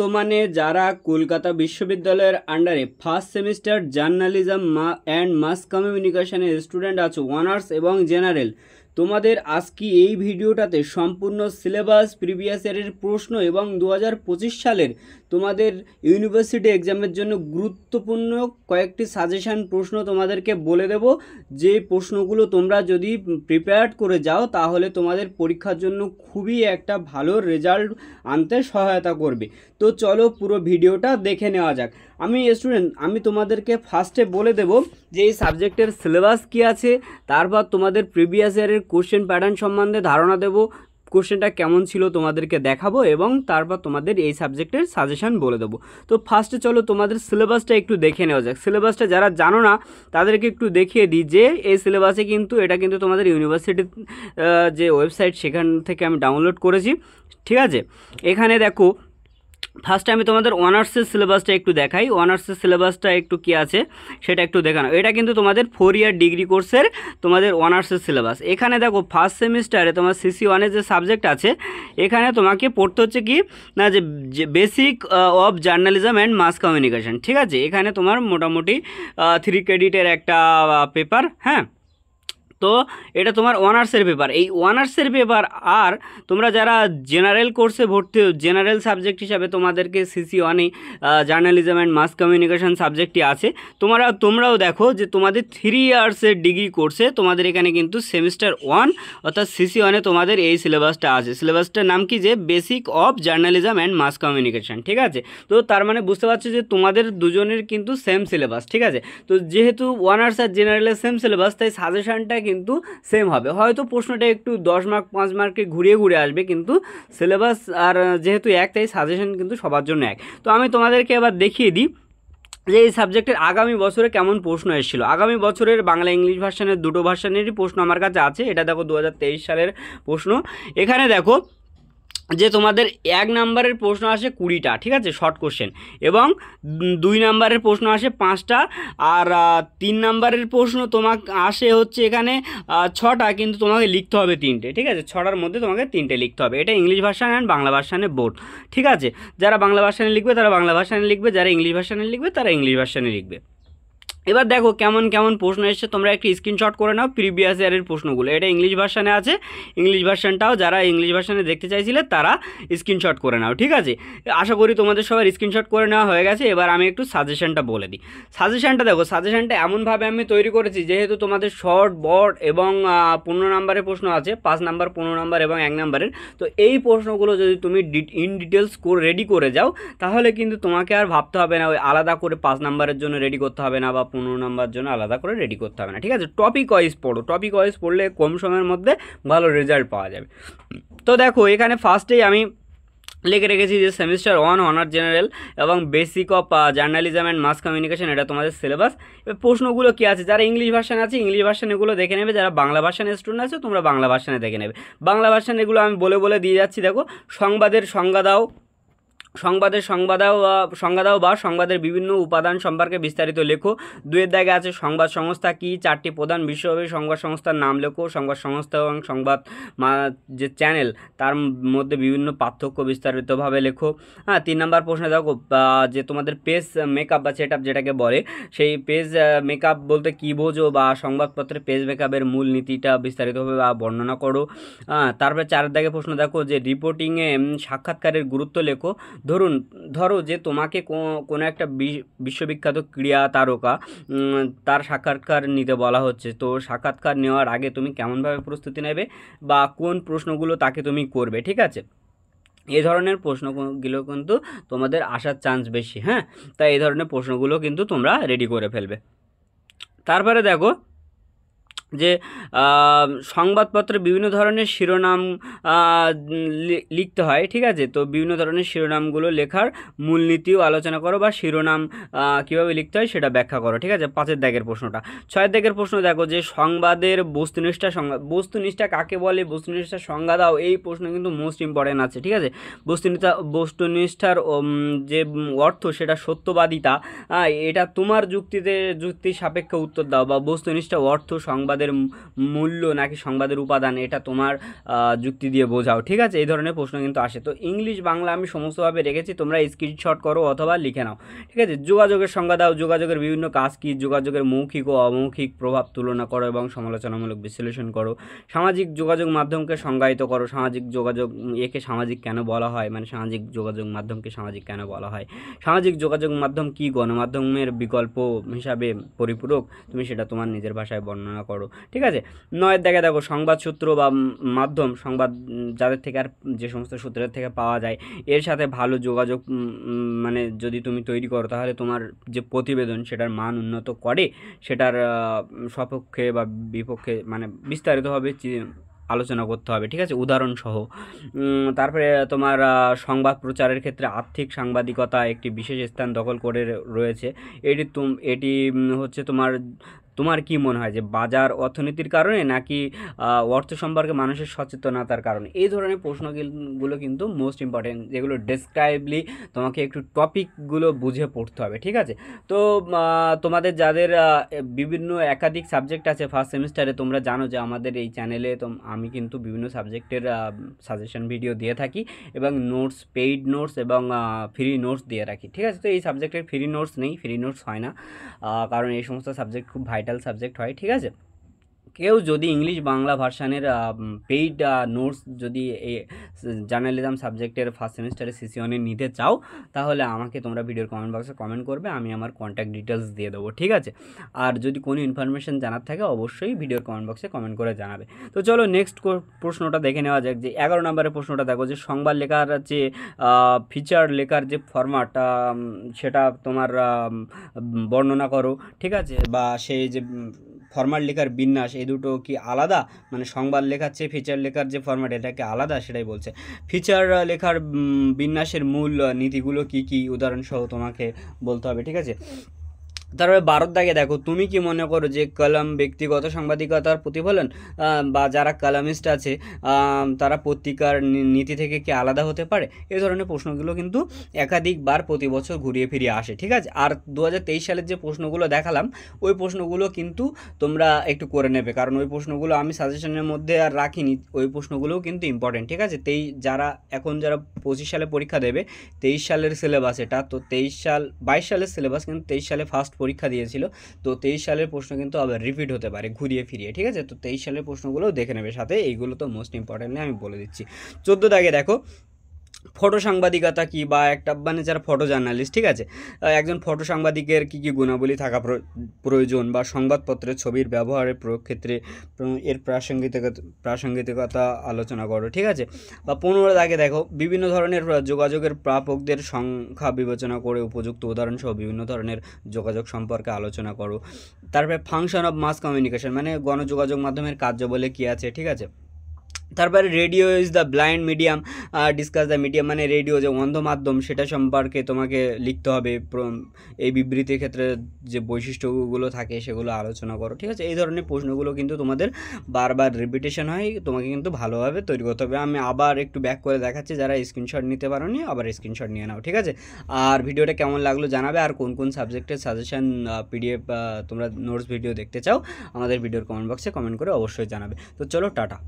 বর্তমানে যারা কলকাতা বিশ্ববিদ্যালয়ের আন্ডারে first semester journalism and mass কমিউনিকেশনের স্টুডেন্ট আছো অনার্স এবং জেনারেল, তোমাদের আজকে এই ভিডিওটাতে সম্পূর্ণ সিলেবাস, প্রিভিয়াস ইয়ারের প্রশ্ন এবং 2025 সালের তোমাদের ইউনিভার্সিটি এক্সামের জন্য গুরুত্বপূর্ণ কয়েকটি সাজেশান প্রশ্ন তোমাদেরকে বলে দেব। যে প্রশ্নগুলো তোমরা যদি প্রিপেয়ার্ড করে যাও তাহলে তোমাদের পরীক্ষার জন্য খুবই একটা ভালো রেজাল্ট আনতে সহায়তা করবে। তো চলো পুরো ভিডিওটা দেখে নেওয়া যাক। আমি তোমাদেরকে ফার্স্টে বলে দেব যে এই সাবজেক্টের সিলেবাস কী আছে, তারপর তোমাদের প্রিভিয়াস ইয়ারের কোশ্চেন প্যাটার্ন সম্বন্ধে ধারণা দেব, কোশ্চেনটা কেমন ছিল তোমাদেরকে দেখাবো এবং তারপর তোমাদের এই সাবজেক্টের সাজেশান বলে দেবো। তো ফার্স্টে চলো তোমাদের সিলেবাসটা একটু দেখে নেওয়া যাক। সিলেবাসটা যারা জানো না তাদেরকে একটু দেখিয়ে দিই যে এই সিলেবাসে এটা কিন্তু তোমাদের ইউনিভার্সিটির যে ওয়েবসাইট সেখান থেকে আমি ডাউনলোড করেছি, ঠিক আছে। এখানে দেখো ফার্স্টে আমি তোমাদের অনার্সের সিলেবাসটা একটু দেখাই। অনার্সের সিলেবাসটা একটু কী আছে সেটা একটু দেখানো। এটা কিন্তু তোমাদের 4 ইয়ার ডিগ্রি কোর্সের তোমাদের অনার্সের সিলেবাস। এখানে দেখো ফার্স্ট সেমিস্টারে তোমার CC1 যে সাবজেক্ট আছে এখানে তোমাকে পড়তে হচ্ছে কি না, যে basic of journalism and mass communication, ঠিক আছে। এখানে তোমার মোটামুটি 3 ক্রেডিটের একটা পেপার, হ্যাঁ। তো এটা তোমার অনার্সের পেপার। এই অনার্সের পেপার আর তোমরা যারা জেনারেল কোর্সে ভর্তি, জেনারেল সাবজেক্ট হিসাবে তোমাদেরকে CC1 journalism and mass communication সাবজেক্টটি আছে। তোমরাও দেখো যে তোমাদের 3 ইয়ার্সের ডিগ্রি কোর্সে তোমাদের এখানে কিন্তু সেমিস্টার 1 অর্থাৎ CC1 তোমাদের এই সিলেবাসটা আছে। সিলেবাসটার নাম কি, যে basic of journalism and mass communication, ঠিক আছে। তো তার মানে বুঝতে পারছো যে তোমাদের দুজনের কিন্তু সেম সিলেবাস, ঠিক আছে। তো যেহেতু অনার্স আর জেনারেলের সেম সিলেবাস তাই সাজেশনটা কিন্তু সেম হবে। হয়তো প্রশ্নটা একটু 10 মার্ক 5 মার্কে ঘুরিয়ে আসবে, কিন্তু সিলেবাস আর যেহেতু এক তাই সাজেশন কিন্তু সবার জন্য এক। তো আমি তোমাদেরকে এবার দেখিয়ে দিই যে এই সাবজেক্টের আগামী বছরে কেমন প্রশ্ন এসেছিলো। আগামী বছরের বাংলা ইংলিশ ভার্সানের দুটো ভার্সানেরই প্রশ্ন আমার কাছে আছে। এটা দেখো 2023 সালের প্রশ্ন। এখানে দেখো যে তোমাদের 1 নাম্বারের প্রশ্ন আসে 20টা, ঠিক আছে, শর্ট কোশ্চেন, এবং 2 নাম্বারের প্রশ্ন আসে 5টা, আর 3 নাম্বারের প্রশ্ন তোমাকে আসে হচ্ছে এখানে 6টা, কিন্তু তোমাকে লিখতে হবে 3টে, ঠিক আছে। 6টার মধ্যে তোমাকে 3টে লিখতে হবে। এটা ইংলিশ ভার্সান অ্যান্ড বাংলা ভার্সানে বোর্ড, ঠিক আছে। যারা বাংলা ভার্সানে লিখবে তারা বাংলা ভার্সানে লিখবে, যারা ইংলিশ ভার্সানে লিখবে তারা ইংলিশ ভার্সানে লিখবে। এবার দেখো কেমন কেমন প্রশ্ন এসছে, তোমরা একটি স্ক্রিনশট করে নাও প্রিভিয়াস ইয়ারের প্রশ্নগুলো। এটা ইংলিশ ভার্সানে আছে, ইংলিশ ভার্সানটাও যারা ইংলিশ ভার্সানে দেখতে চাইছিলে তারা স্ক্রিনশট করে নাও, ঠিক আছে। আশা করি তোমাদের সবার স্ক্রিনশট করে নেওয়া হয়ে গেছে। এবার আমি একটু সাজেশনটা বলে দিই। সাজেশনটা দেখো, সাজেশনটা এমনভাবে আমি তৈরি করেছি যেহেতু তোমাদের শর্ট, বড় এবং 15 নাম্বারের প্রশ্ন আছে, 5 নাম্বার, 15 নাম্বার এবং 1 নাম্বারের। তো এই প্রশ্নগুলো যদি তুমি ইন ডিটেলস রেডি করে যাও তাহলে কিন্তু তোমাকে আর ভাবতে হবে না ওই আলাদা করে 5 নাম্বারের জন্য রেডি করতে হবে না বা 15 নাম্বার জন্য আলাদা করে রেডি করতে হবে না, ঠিক আছে। টপিক ওয়াইজ পড়ো, টপিক ওয়াইজ পড়লে কম সময়ের মধ্যে ভালো রেজাল্ট পাওয়া যাবে। তো দেখো এখানে ফার্স্টেই আমি লিখে রেখেছি যে সেমিস্টার 1 অনার্স জেনারেল এবং basic of journalism and mass communication, এটা তোমাদের সিলেবাস। এবার প্রশ্নগুলো কী আছে, যারা ইংলিশ ভার্সান আছে ইংলিশ ভার্সান এগুলো দেখে নেবে, যারা বাংলা ভার্সানের স্টুডেন্ট আছে তোমরা বাংলা ভার্সানে দেখে নেবে। বাংলা ভার্সান এগুলো আমি বলে দিয়ে যাচ্ছি। দেখো, সংবাদের সংজ্ঞা দাও, সংজ্ঞা দাও বা সংবাদের বিভিন্ন উপাদান সম্পর্কে বিস্তারিত লেখো। 2-এর দাগে আছে সংবাদ সংস্থা কি, 4টি প্রধান বিশ্বব্যাপী সংবাদ সংস্থার নাম লেখো। সংবাদ সংস্থা এবং সংবাদ যে চ্যানেল তার মধ্যে বিভিন্ন পার্থক্য বিস্তারিতভাবে লেখো। হ্যাঁ, 3 নম্বর প্রশ্নে দেখো যে তোমাদের পেজ মেকআপ বা সেট আপ যেটাকে বলে, সেই পেজ মেকআপ বলতে কী বোঝো বা সংবাদপত্রের পেজ মেকআপের মূল নীতিটা বিস্তারিতভাবে বর্ণনা করো। তারপরে 4-এর দাগে প্রশ্ন দেখো যে রিপোর্টিংয়ে সাক্ষাৎকারের গুরুত্ব লেখো। ধরো যে তোমাকে কোনো একটা বিশ্ববিখ্যাত ক্রীড়া তারকা তার সাক্ষাৎকার নিতে বলা হচ্ছে। তো সাক্ষাৎকার নেওয়ার আগে তুমি কেমনভাবে প্রস্তুতি নেবে বা কোন প্রশ্নগুলো তাকে তুমি করবে, ঠিক আছে। এই ধরনের প্রশ্নগুলো কিন্তু তোমাদের আসার চান্স বেশি, হ্যাঁ। তাই এই ধরনের প্রশ্নগুলো কিন্তু তোমরা রেডি করে ফেলবে। তারপরে দেখো যে সংবাদপত্রে বিভিন্ন ধরনের শিরোনাম লিখতে হয়, ঠিক আছে। তো বিভিন্ন ধরনের শিরোনামগুলো লেখার মূলনীতিও আলোচনা করো বা শিরোনাম কীভাবে লিখতে হয় সেটা ব্যাখ্যা করো, ঠিক আছে। 5-এর দাগের প্রশ্নটা। 6-এর দাগের প্রশ্ন দেখো যে সংবাদের বস্তুনিষ্ঠা কাকে বলে, বস্তুনিষ্ঠার সংজ্ঞা দাও। এই প্রশ্ন কিন্তু মোস্ট ইম্পর্টেন্ট আছে, ঠিক আছে। বস্তুনিষ্ঠার যে অর্থ সেটা সত্যবাদিতা, এটা তোমার যুক্তি সাপেক্ষে উত্তর দাও। বা বস্তুনিষ্ঠা অর্থ সংবাদের সংবাদের মূল্য নাকি সংবাদের উপাদান, এটা তোমার যুক্তি দিয়ে বোঝাও। ঠিক আছে, এই ধরনের প্রশ্ন কিন্তু আসে। তো ইংলিশ বাংলা আমি সমস্তভাবে রেখেছি, তোমরা স্ক্রিনশট করো অথবা লিখে নাও। ঠিক আছে, যোগাযোগের সংজ্ঞা দাও, যোগাযোগের বিভিন্ন কাজ কী, যোগাযোগের মৌখিক ও অমৌখিক প্রভাব তুলনা করো এবং সমালোচনামূলক বিশ্লেষণ করো। সামাজিক যোগাযোগ মাধ্যমকে সংজ্ঞায়িত করো, সামাজিক যোগাযোগ একে সামাজিক কেন বলা হয়, মানে সামাজিক যোগাযোগ মাধ্যমকে সামাজিক কেন বলা হয়, সামাজিক যোগাযোগ মাধ্যম কি, গণমাধ্যমের বিকল্প হিসাবে পরিপূরক, তুমি সেটা তোমার নিজের ভাষায় বর্ণনা করো। ঠিক আছে, 9 দেখো সংবাদ সূত্র বা মাধ্যম, সংবাদ যাদের থেকে আর যে সমস্ত সূত্রের থেকে পাওয়া যায়, এর সাথে ভালো যোগাযোগ মানে যদি তুমি তৈরি করো তাহলে তোমার যে প্রতিবেদন সেটার মান উন্নত করে, সেটার সপক্ষে বা বিপক্ষে মানে বিস্তারিতভাবে আলোচনা করতে হবে। ঠিক আছে, উদাহরণ সহ। তারপরে তোমার সংবাদ প্রচারের ক্ষেত্রে আর্থিক সাংবাদিকতা একটি বিশেষ স্থান দখল করে রয়েছে। এটি হচ্ছে তোমার কি মনে হয় যে বাজার অর্থনীতির কারণে নাকি অর্থ সম্পর্কে মানুষের সচেতনতার কারণে? এই ধরনের প্রশ্নগুলো কিন্তু মোস্ট ইম্পর্টেন্ট, যেগুলো ডেসক্রাইবলি তোমাকে একটু টপিকগুলো বুঝে পড়তে হবে। ঠিক আছে, তো তোমাদের যাদের বিভিন্ন একাধিক সাবজেক্ট আছে ফার্স্ট সেমিস্টারে, তোমরা জানো যে আমাদের এই চ্যানেলে আমি কিন্তু বিভিন্ন সাবজেক্টের সাজেশন ভিডিও দিয়ে থাকি এবং নোটস, পেইড নোটস এবং ফ্রি নোটস দিয়ে রাখি। ঠিক আছে, তো এই সাবজেক্টের ফ্রি নোটস নেই, ফ্রি নোটস হয় না, কারণ এই সমস্ত সাবজেক্ট খুব ভাইটাল সাবজেক্ট হয়। ঠিক আছে, কেউ যদি ইংলিশ বাংলা ভার্সানের পেইড নোটস যদি এই জার্নালিজম সাবজেক্টের ফার্স্ট সেমিস্টারে সিসিওনে নিতে চাও, তাহলে আমাকে তোমরা ভিডিওর কমেন্ট বক্সে কমেন্ট করবে, আমি আমার কন্ট্যাক্ট ডিটেলস দিয়ে দেবো। ঠিক আছে, আর যদি কোনো ইনফরমেশন জানার থাকে অবশ্যই ভিডিওর কমেন্ট বক্সে কমেন্ট করে জানাবে। তো চলো নেক্সট প্রশ্নটা দেখে নেওয়া যাক। যে 11 নম্বরের প্রশ্নটা দেখো, যে সংবাদ লেখার যে ফিচার লেখার যে ফরম্যাট সেটা তোমার বর্ণনা করো। ঠিক আছে, বা সেই যে ফরম্যাট লেখার বিন্যাস, এই দুটো কি আলাদা, মানে সংবাদ লেখার চেয়ে ফিচার লেখার যে ফরম্যাট এটা কি আলাদা, সেটাই বলছে। ফিচার লেখার বিন্যাসের মূল নীতিগুলো কি কি, উদাহরণসহ তোমাকে বলতে হবে। ঠিক আছে, তারপরে 12 দেখো, তুমি কি মনে করো যে কলম ব্যক্তিগত সাংবাদিকতার প্রতিফলন, বা যারা কলামিস্ট আছে তারা পত্রিকার নীতি থেকে কি আলাদা হতে পারে? এই ধরনের প্রশ্নগুলো কিন্তু একাধিকবার প্রতি বছর ঘুরিয়ে ফিরিয়ে আসে। ঠিক আছে, আর 2023 সালের যে প্রশ্নগুলো দেখালাম ওই প্রশ্নগুলো কিন্তু তোমরা একটু করে নেবে, কারণ ওই প্রশ্নগুলো আমি সাজেশনের মধ্যে আর রাখিনি, ওই প্রশ্নগুলোও কিন্তু ইম্পর্টেন্ট। ঠিক আছে, যারা 25 সালে পরীক্ষা দেবে, 23 সালের সিলেবাস এটা, তো 22 সালের সিলেবাস, কিন্তু 23 সালে ফার্স্ট পরীক্ষা দিয়েছিল, তো 23 সালের প্রশ্ন কিন্তু আবার রিপিট হতে পারে ঘুরিয়ে ফিরিয়ে। ঠিক আছে, তো 23 সালের প্রশ্নগুলোও দেখে নেবে সাথে, এইগুলো তো মোস্ট ইম্পর্টেন্টলি আমি বলে দিচ্ছি। 14 দেখো, ফটো সাংবাদিকতা কি, বা একটা মানে যারা ফটো জার্নালিস্ট, ঠিক আছে, একজন ফটো সাংবাদিকের কী কী গুণাবলী থাকা প্রয়োজন, বা সংবাদপত্রের ছবির ব্যবহারের প্রয়োগ ক্ষেত্রে এর প্রাসঙ্গিকতা আলোচনা করো। ঠিক আছে, বা 15 দেখো, বিভিন্ন ধরনের যোগাযোগের প্রাপকদের সংখ্যা বিবেচনা করে উপযুক্ত উদাহরণসহ বিভিন্ন ধরনের যোগাযোগ সম্পর্কে আলোচনা করো। তারপরে ফাংশন অফ মাস কমিউনিকেশন, মানে গণযোগাযোগ মাধ্যমের কার্যাবলী কী আছে। ঠিক আছে, তারপরে radio is the blind medium, discuss the medium, মানে রেডিও যে অন্ধ মাধ্যম সেটা সম্পর্কে তোমাকে লিখতে হবে, এই বিবৃতির ক্ষেত্রে যে বৈশিষ্ট্যগুলো থাকে সেগুলো আলোচনা করো। ঠিক আছে, এই ধরনের প্রশ্নগুলো কিন্তু তোমাদের বারবার রিপিটেশন হয়, তোমাকে কিন্তু ভালোভাবে তৈরি করতে হবে। আমি আবার একটু ব্যাক করে দেখাচ্ছি, যারা স্ক্রিনশট নিতে পারো নি আবার স্ক্রিনশট নিয়ে নাও। ঠিক আছে, আর ভিডিওটা কেমন লাগলো জানাবে, আর কোন কোন সাবজেক্টের সাজেশন পিডিএফ তোমরা নোটস ভিডিও দেখতে চাও আমাদের ভিডিওর কমেন্ট বক্সে কমেন্ট করে অবশ্যই জানাবে। তো চলো টাটা।